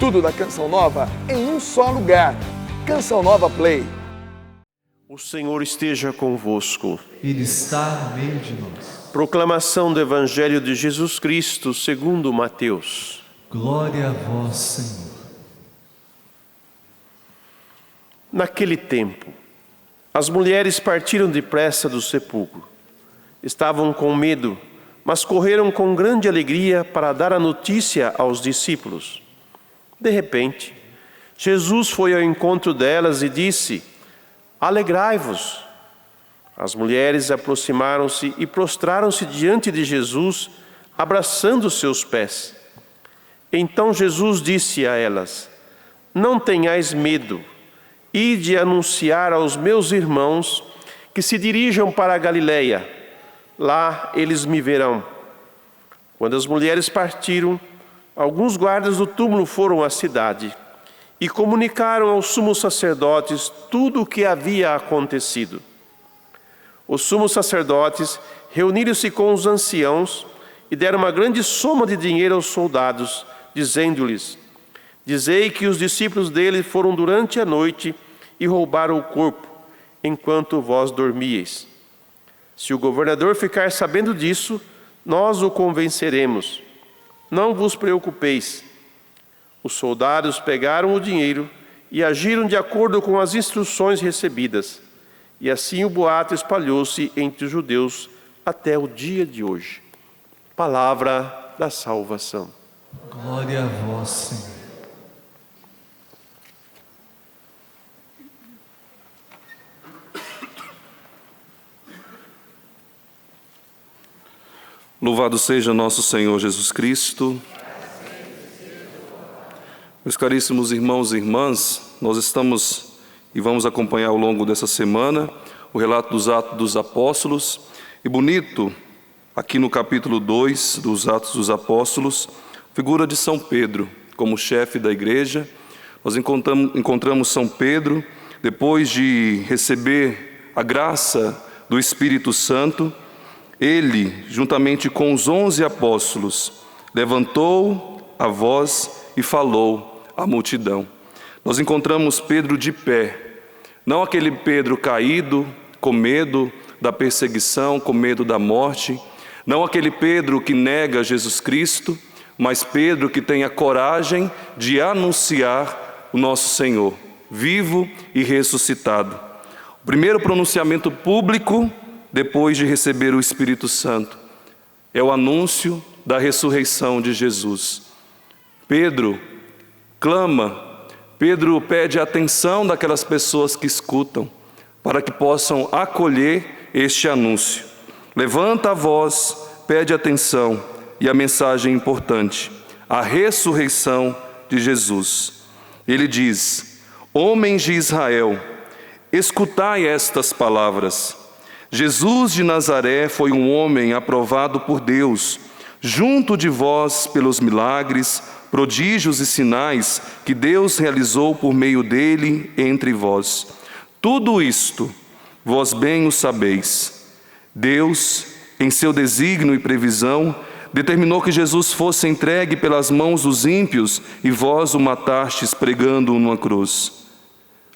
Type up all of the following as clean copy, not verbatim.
Tudo da Canção Nova em um só lugar. Canção Nova Play. O Senhor esteja convosco. Ele está no meio de nós. Proclamação do Evangelho de Jesus Cristo segundo Mateus. Glória a vós, Senhor. Naquele tempo, as mulheres partiram depressa do sepulcro. Estavam com medo, mas correram com grande alegria para dar a notícia aos discípulos. De repente, Jesus foi ao encontro delas e disse: Alegrai-vos. As mulheres aproximaram-se e prostraram-se diante de Jesus, abraçando seus pés. Então Jesus disse a elas: Não tenhais medo. Ide anunciar aos meus irmãos que se dirijam para a Galileia. Lá eles me verão. Quando as mulheres partiram, alguns guardas do túmulo foram à cidade e comunicaram aos sumos sacerdotes tudo o que havia acontecido. Os sumos sacerdotes reuniram-se com os anciãos e deram uma grande soma de dinheiro aos soldados, dizendo-lhes: Dizei que os discípulos dele foram durante a noite e roubaram o corpo, enquanto vós dormíeis. Se o governador ficar sabendo disso, nós o convenceremos. Não vos preocupeis. Os soldados pegaram o dinheiro e agiram de acordo com as instruções recebidas. E assim o boato espalhou-se entre os judeus até o dia de hoje. Palavra da salvação. Glória a vós, Senhor. Louvado seja nosso Senhor Jesus Cristo. Meus caríssimos irmãos e irmãs, nós estamos e vamos acompanhar ao longo dessa semana o relato dos Atos dos Apóstolos. E bonito, aqui no capítulo 2 dos Atos dos Apóstolos, figura de São Pedro como chefe da igreja. Nós encontramos São Pedro, depois de receber a graça do Espírito Santo, ele, juntamente com os 11 apóstolos, levantou a voz e falou à multidão. Nós encontramos Pedro de pé, não aquele Pedro caído, com medo da perseguição, com medo da morte, não aquele Pedro que nega Jesus Cristo, mas Pedro que tem a coragem de anunciar o nosso Senhor, vivo e ressuscitado. O primeiro pronunciamento público depois de receber o Espírito Santo é o anúncio da ressurreição de Jesus. Pedro clama, Pedro pede a atenção daquelas pessoas que escutam, para que possam acolher este anúncio. Levanta a voz, pede atenção, e a mensagem importante: a ressurreição de Jesus. Ele diz: Homens de Israel, escutai estas palavras. Jesus de Nazaré foi um homem aprovado por Deus, junto de vós pelos milagres, prodígios e sinais que Deus realizou por meio dele entre vós. Tudo isto, vós bem o sabeis. Deus, em seu desígnio e previsão, determinou que Jesus fosse entregue pelas mãos dos ímpios e vós o matastes pregando-o numa cruz.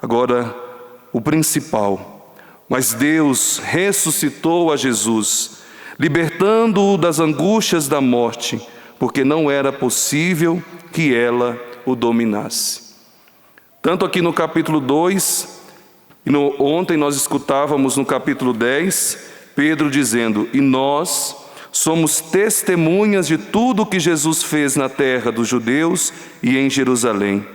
Agora, o principal: mas Deus ressuscitou a Jesus, libertando-o das angústias da morte, porque não era possível que ela o dominasse. Tanto aqui no capítulo 2, e ontem nós escutávamos no capítulo 10, Pedro dizendo: E nós somos testemunhas de tudo o que Jesus fez na terra dos judeus e em Jerusalém.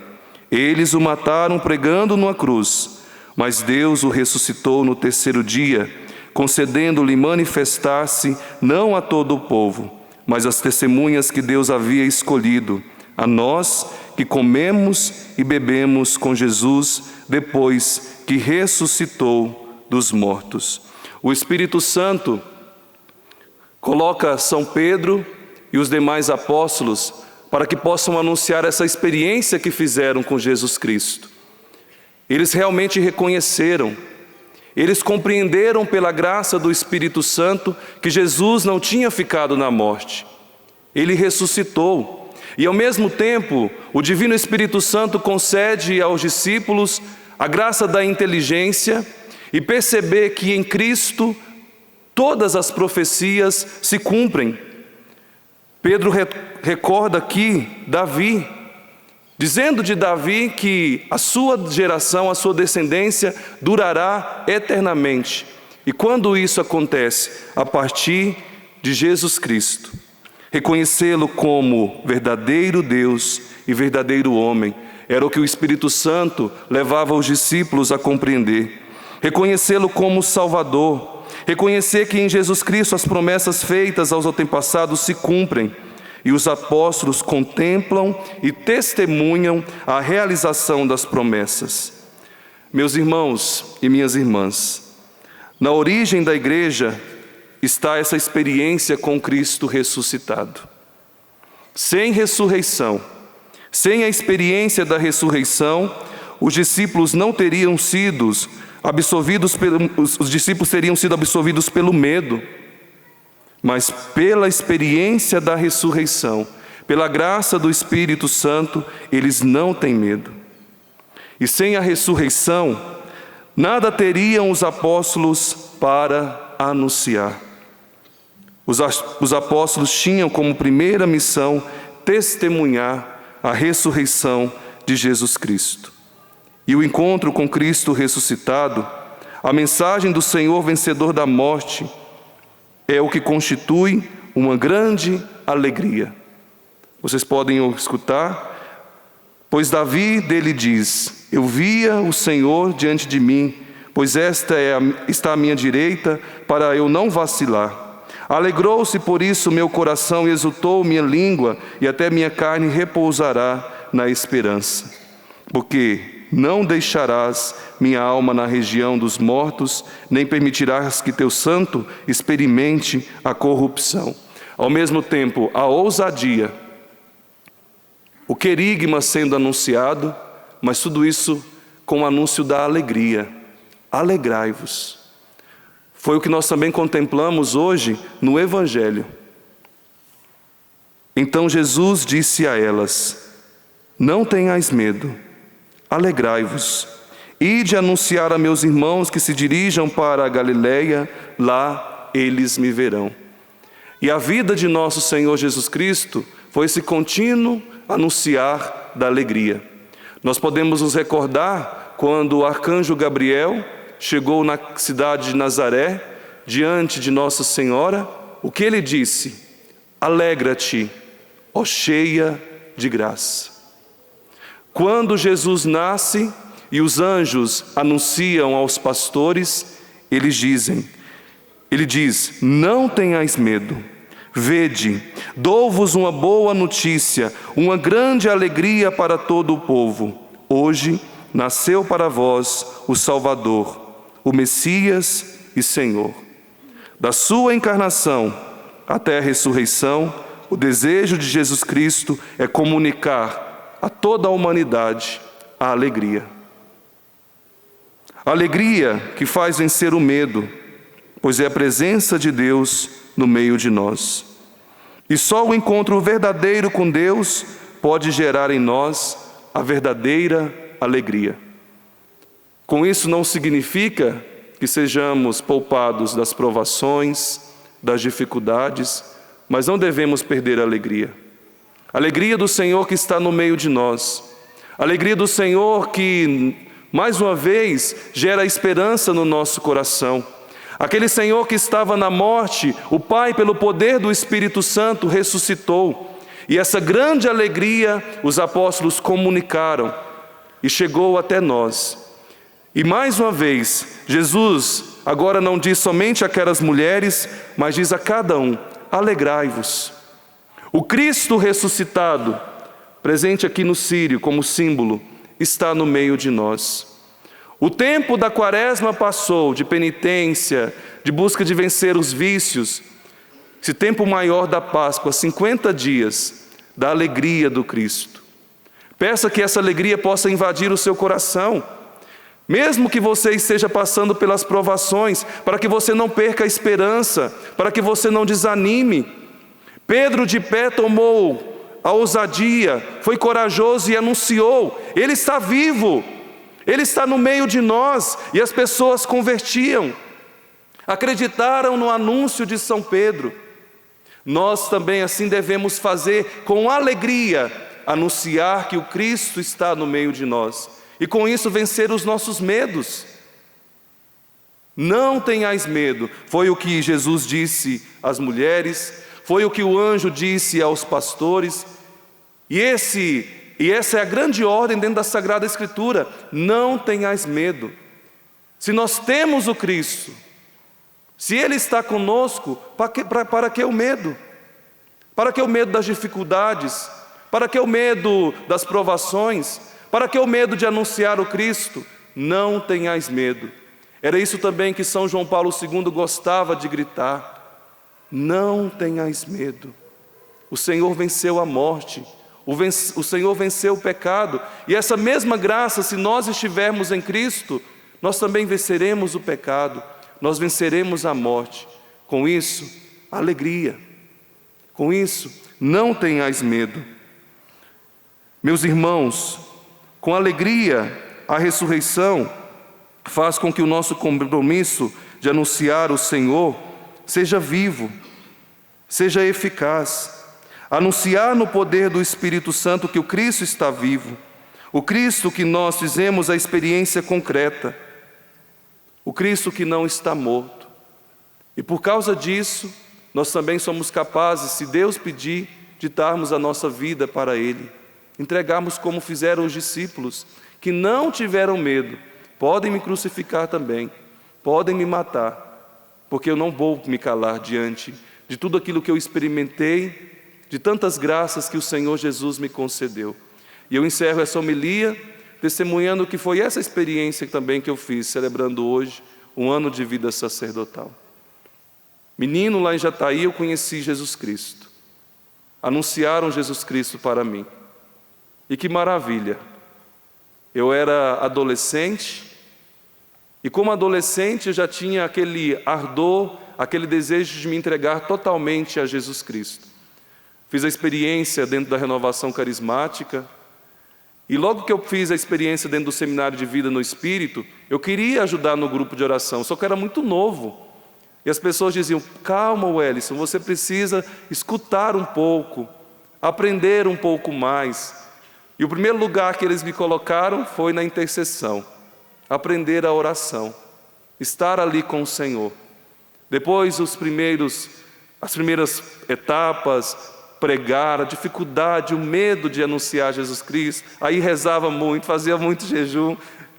Eles o mataram pregando numa cruz, mas Deus o ressuscitou no terceiro dia, concedendo-lhe manifestar-se não a todo o povo, mas às testemunhas que Deus havia escolhido, a nós que comemos e bebemos com Jesus depois que ressuscitou dos mortos. O Espírito Santo coloca São Pedro e os demais apóstolos para que possam anunciar essa experiência que fizeram com Jesus Cristo. Eles realmente reconheceram, eles compreenderam pela graça do Espírito Santo que Jesus não tinha ficado na morte. Ele ressuscitou. E ao mesmo tempo, o Divino Espírito Santo concede aos discípulos a graça da inteligência e perceber que em Cristo todas as profecias se cumprem. Pedro recorda aqui Davi, dizendo de Davi que a sua geração, a sua descendência durará eternamente. E quando isso acontece? A partir de Jesus Cristo. Reconhecê-lo como verdadeiro Deus e verdadeiro homem era o que o Espírito Santo levava os discípulos a compreender. Reconhecê-lo como Salvador, reconhecer que em Jesus Cristo as promessas feitas aos antepassados se cumprem, e os apóstolos contemplam e testemunham a realização das promessas. Meus irmãos e minhas irmãs, na origem da igreja está essa experiência com Cristo ressuscitado. Sem ressurreição, sem a experiência da ressurreição, os discípulos não teriam sido absorvidos pelo medo, mas pela experiência da ressurreição, pela graça do Espírito Santo, eles não têm medo. E sem a ressurreição, nada teriam os apóstolos para anunciar. Os apóstolos tinham como primeira missão testemunhar a ressurreição de Jesus Cristo. E o encontro com Cristo ressuscitado, a mensagem do Senhor vencedor da morte, é o que constitui uma grande alegria. Vocês podem escutar? Pois Davi dele diz: eu via o Senhor diante de mim, pois está à minha direita, para eu não vacilar. Alegrou-se por isso meu coração e exultou minha língua, e até minha carne repousará na esperança. Porque não deixarás minha alma na região dos mortos, nem permitirás que teu santo experimente a corrupção. Ao mesmo tempo, a ousadia, o querigma sendo anunciado, mas tudo isso com o anúncio da alegria. Alegrai-vos. Foi o que nós também contemplamos hoje no Evangelho. Então Jesus disse a elas: não tenhais medo, alegrai-vos. Ide anunciar a meus irmãos que se dirijam para a Galileia, lá eles me verão. E a vida de nosso Senhor Jesus Cristo foi esse contínuo anunciar da alegria. Nós podemos nos recordar quando o arcanjo Gabriel chegou na cidade de Nazaré, diante de Nossa Senhora, o que ele disse? Alegra-te, ó cheia de graça. Quando Jesus nasce e os anjos anunciam aos pastores, ele diz: não tenhais medo, vede, dou-vos uma boa notícia, uma grande alegria para todo o povo. Hoje nasceu para vós o Salvador, o Messias e Senhor. Da sua encarnação até a ressurreição, o desejo de Jesus Cristo é comunicar a toda a humanidade a alegria. A alegria que faz vencer o medo, pois é a presença de Deus no meio de nós. E só o encontro verdadeiro com Deus pode gerar em nós a verdadeira alegria. Com isso não significa que sejamos poupados das provações, das dificuldades, mas não devemos perder a alegria. A alegria do Senhor que está no meio de nós. A alegria do Senhor que, mais uma vez, gera esperança no nosso coração. Aquele Senhor que estava na morte, o Pai, pelo poder do Espírito Santo, ressuscitou. E essa grande alegria os apóstolos comunicaram e chegou até nós. E mais uma vez, Jesus agora não diz somente àquelas mulheres, mas diz a cada um: alegrai-vos. O Cristo ressuscitado, presente aqui no círio como símbolo, está no meio de nós. O tempo da quaresma passou, de penitência, de busca de vencer os vícios. Esse tempo maior da Páscoa, 50 dias, da alegria do Cristo. Peça que essa alegria possa invadir o seu coração. Mesmo que você esteja passando pelas provações, para que você não perca a esperança, para que você não desanime. Pedro de pé tomou a ousadia, foi corajoso e anunciou. Ele está vivo, Ele está no meio de nós. E as pessoas convertiam, acreditaram no anúncio de São Pedro. Nós também assim devemos fazer com alegria, anunciar que o Cristo está no meio de nós. E com isso vencer os nossos medos. Não tenhais medo, foi o que Jesus disse às mulheres, foi o que o anjo disse aos pastores. E essa é a grande ordem dentro da Sagrada Escritura: não tenhais medo. Se nós temos o Cristo, se Ele está conosco, para que o medo? Para que o medo das dificuldades? Para que o medo das provações? Para que o medo de anunciar o Cristo? Não tenhais medo. Era isso também que São João Paulo II gostava de gritar: não tenhais medo. O Senhor venceu a morte, o Senhor venceu o pecado, e essa mesma graça, se nós estivermos em Cristo, nós também venceremos o pecado, nós venceremos a morte. Com isso, alegria. Com isso, não tenhais medo. Meus irmãos, com alegria, a ressurreição faz com que o nosso compromisso de anunciar o Senhor seja vivo, seja eficaz. Anunciar no poder do Espírito Santo que o Cristo está vivo, o Cristo que nós fizemos a experiência concreta, o Cristo que não está morto. E por causa disso, nós também somos capazes, se Deus pedir, de darmos a nossa vida para Ele, entregarmos como fizeram os discípulos, que não tiveram medo. Podem me crucificar também, podem me matar, porque eu não vou me calar diante de tudo aquilo que eu experimentei, de tantas graças que o Senhor Jesus me concedeu. E eu encerro essa homilia testemunhando que foi essa experiência também que eu fiz, celebrando hoje um ano de vida sacerdotal. Menino, lá em Jataí, eu conheci Jesus Cristo. Anunciaram Jesus Cristo para mim. E que maravilha! Eu era adolescente, e como adolescente eu já tinha aquele ardor, aquele desejo de me entregar totalmente a Jesus Cristo. Fiz a experiência dentro da renovação carismática, e logo que eu fiz a experiência dentro do seminário de vida no Espírito, eu queria ajudar no grupo de oração, só que eu era muito novo. E as pessoas diziam: calma, Wellington, você precisa escutar um pouco, aprender um pouco mais. E o primeiro lugar que eles me colocaram foi na intercessão, aprender a oração, estar ali com o Senhor. Depois as primeiras etapas, pregar, a dificuldade, o medo de anunciar Jesus Cristo, aí rezava muito, fazia muito jejum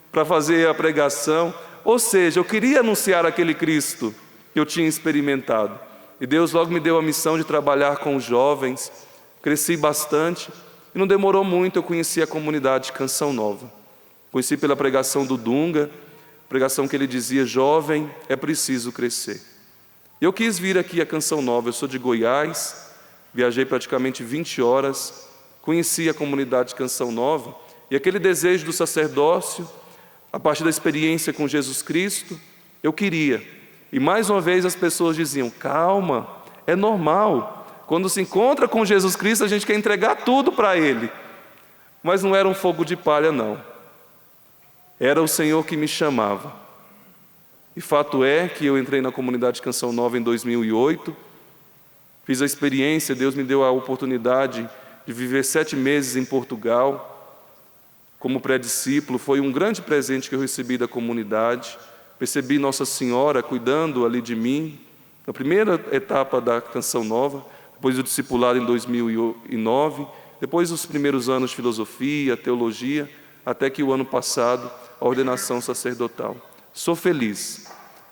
para fazer a pregação. Ou seja, eu queria anunciar aquele Cristo que eu tinha experimentado. E Deus logo me deu a missão de trabalhar com os jovens, cresci bastante. E não demorou muito, eu conheci a comunidade Canção Nova. Conheci pela pregação do Dunga, pregação que ele dizia: jovem, é preciso crescer. E eu quis vir aqui a Canção Nova. Eu sou de Goiás, viajei praticamente 20 horas, conheci a comunidade Canção Nova, e aquele desejo do sacerdócio, a partir da experiência com Jesus Cristo, eu queria. E mais uma vez as pessoas diziam: calma, é normal. Quando se encontra com Jesus Cristo, a gente quer entregar tudo para Ele. Mas não era um fogo de palha, não. Era o Senhor que me chamava. E fato é que eu entrei na comunidade Canção Nova em 2008. Fiz a experiência, Deus me deu a oportunidade de viver 7 meses em Portugal. Como pré-discípulo, foi um grande presente que eu recebi da comunidade. Percebi Nossa Senhora cuidando ali de mim, na primeira etapa da Canção Nova. Depois do discipulado em 2009, depois os primeiros anos de filosofia, teologia, até que o ano passado, a ordenação sacerdotal. Sou feliz.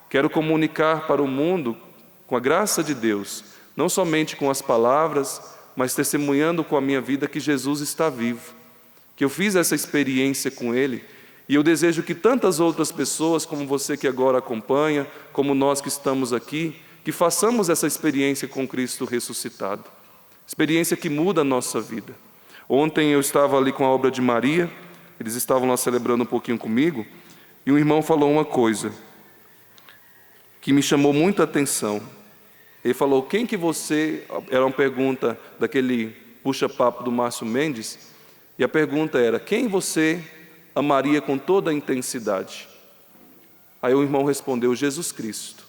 Quero comunicar para o mundo, com a graça de Deus, não somente com as palavras, mas testemunhando com a minha vida que Jesus está vivo, que eu fiz essa experiência com Ele, e eu desejo que tantas outras pessoas, como você que agora acompanha, como nós que estamos aqui, que façamos essa experiência com Cristo ressuscitado, experiência que muda a nossa vida. Ontem eu estava ali com a obra de Maria, eles estavam lá celebrando um pouquinho comigo, e um irmão falou uma coisa que me chamou muita atenção. Ele falou: quem que você... Era uma pergunta daquele puxa-papo do Márcio Mendes, e a pergunta era: quem você amaria com toda a intensidade? Aí o irmão respondeu: Jesus Cristo.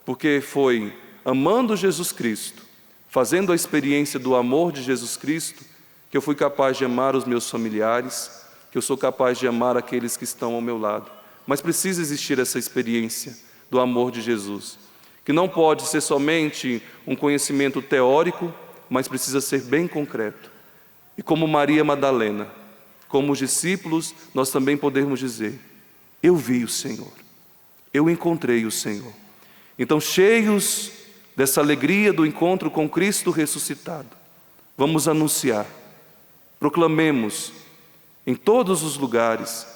Porque foi amando Jesus Cristo, fazendo a experiência do amor de Jesus Cristo, que eu fui capaz de amar os meus familiares, que eu sou capaz de amar aqueles que estão ao meu lado. Mas precisa existir essa experiência do amor de Jesus, que não pode ser somente um conhecimento teórico, mas precisa ser bem concreto. E como Maria Madalena, como os discípulos, nós também podemos dizer: eu vi o Senhor, eu encontrei o Senhor. Então, cheios dessa alegria do encontro com Cristo ressuscitado, vamos anunciar, proclamemos em todos os lugares,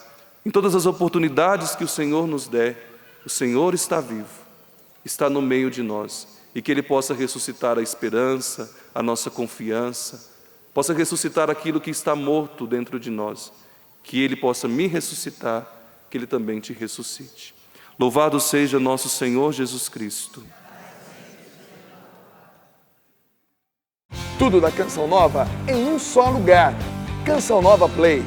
em todas as oportunidades que o Senhor nos der: o Senhor está vivo, está no meio de nós, e que Ele possa ressuscitar a esperança, a nossa confiança, possa ressuscitar aquilo que está morto dentro de nós, que Ele possa me ressuscitar, que Ele também te ressuscite. Louvado seja nosso Senhor Jesus Cristo. Tudo da Canção Nova em um só lugar. Canção Nova Play.